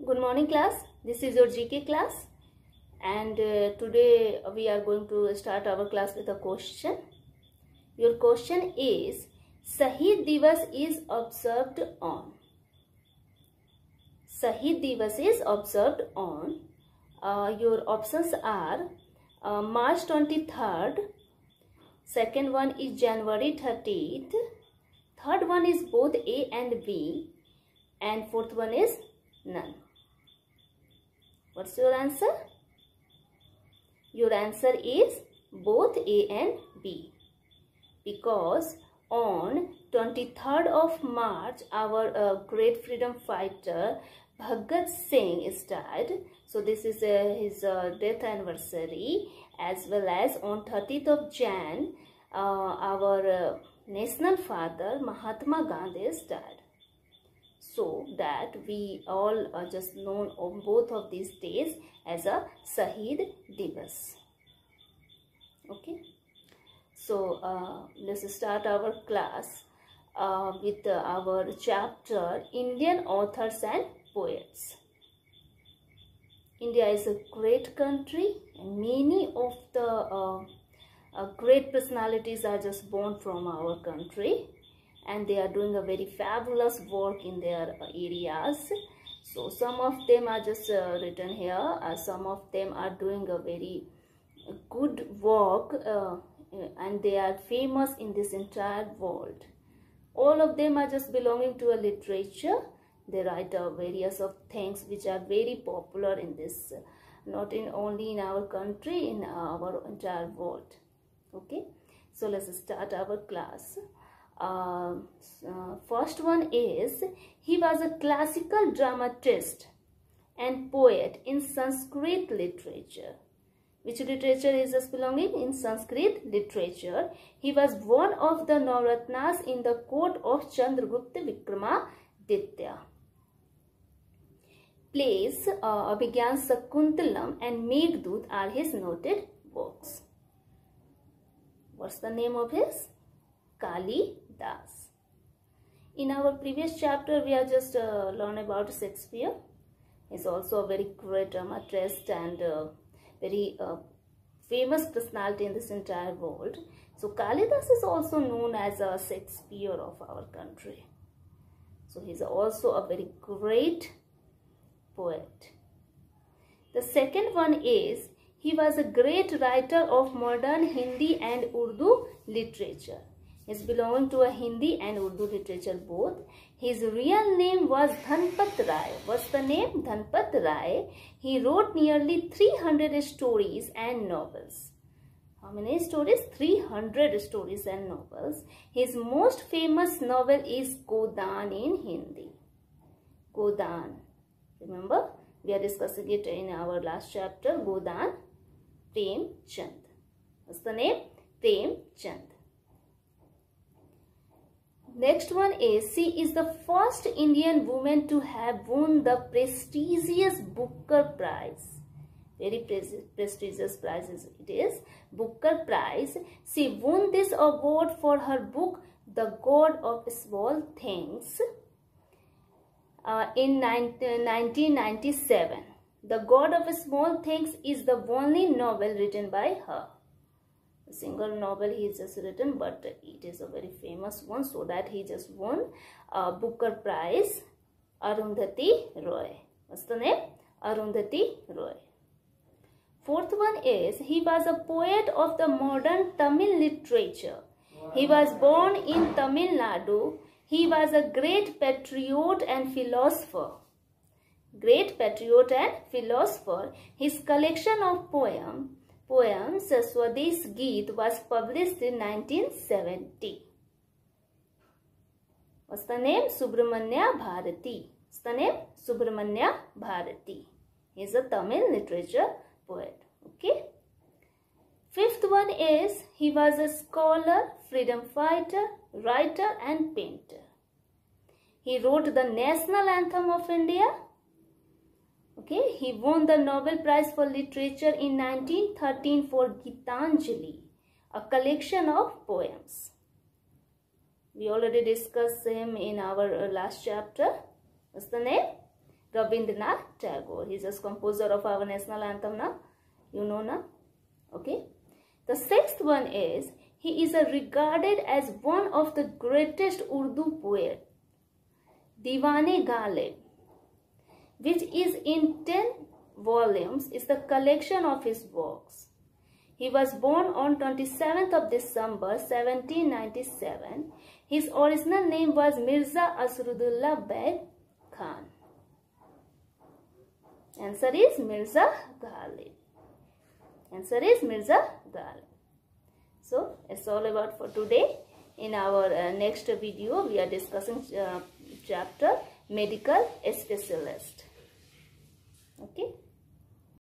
Good morning class. This is your GK class and today we are going to start our class with a question. Your question is Shahid Divas is observed on. Shahid Divas is observed on. Your options are March 23rd, second one is January 30th, third one is both A and B, and fourth one is none. What's your answer? Your answer is both A and B, because on 23rd of March our great freedom fighter Bhagat Singh is died. So this is his death anniversary, as well as on 30th of Jan our national father Mahatma Gandhi is died. So that we all are just known on both of these days as a Shahid Divas. Okay. So let's start our class with our chapter Indian Authors and Poets. India is a great country and many of the great personalities are just born from our country, and they are doing a very fabulous work in their areas. So some of them are just written here, some of them are doing a very good work and they are famous in this entire world. All of them are just belonging to a literature. They write various of things which are very popular in this, not in only in our country, in our entire world. Okay, so let's start our class. First one is, he was a classical dramatist and poet in Sanskrit literature. Which literature is this belonging? In Sanskrit literature. He was one of the Navratnas in the court of Chandragupta Vikramaditya. Plays Abhigyan Sakuntalam and Meghdut are his noted works. What's the name of his? Kalidas. In our previous chapter, we have just learned about Shakespeare. He's also a very great dramatist and very famous personality in this entire world. So Kalidas is also known as a Shakespeare of our country. So he's also a very great poet. The second one is, he was a great writer of modern Hindi and Urdu literature. He's belonging to a Hindi and Urdu literature both. His real name was Dhanpat Rai. What's the name? Dhanpat Rai. He wrote nearly 300 stories and novels. How many stories? 300 stories and novels. His most famous novel is Godan in Hindi. Godan. Remember, we are discussing it in our last chapter. Godan, Prem Chand. What's the name? Prem Chand. Next one is, she is the first Indian woman to have won the prestigious Booker Prize. Very prestigious prize it is. Booker Prize. She won this award for her book The God of Small Things in 1997. The God of Small Things is the only novel written by her. A single novel he has just written, but it is a very famous one, so that he just won Booker Prize. Arundhati Roy. What's the name? Arundhati Roy. Fourth one is, he was a poet of the modern Tamil literature. He was born in Tamil Nadu. He was a great patriot and philosopher. Great patriot and philosopher. His collection of poems Swadesh Geet was published in 1970. What's the name? Subramanya Bharati. What's the name? Subramanya Bharati. He is a Tamil literature poet. Okay. Fifth one is, he was a scholar, freedom fighter, writer and painter. He wrote the national anthem of India. Okay, he won the Nobel Prize for Literature in 1913 for Gitanjali, a collection of poems. We already discussed him in our last chapter. What's the name? Rabindranath Tagore. He is a composer of our national anthem now. You know now. Okay. The sixth one is, he is regarded as one of the greatest Urdu poets. Diwane Ghalib, which is in 10 volumes, is the collection of his works. He was born on 27th of December 1797. His original name was Mirza Asrudullah Beg Khan. Answer is Mirza Ghalib. Answer is Mirza Ghalib. So, it's all about for today. In our next video, we are discussing chapter Medical Specialist. Okay.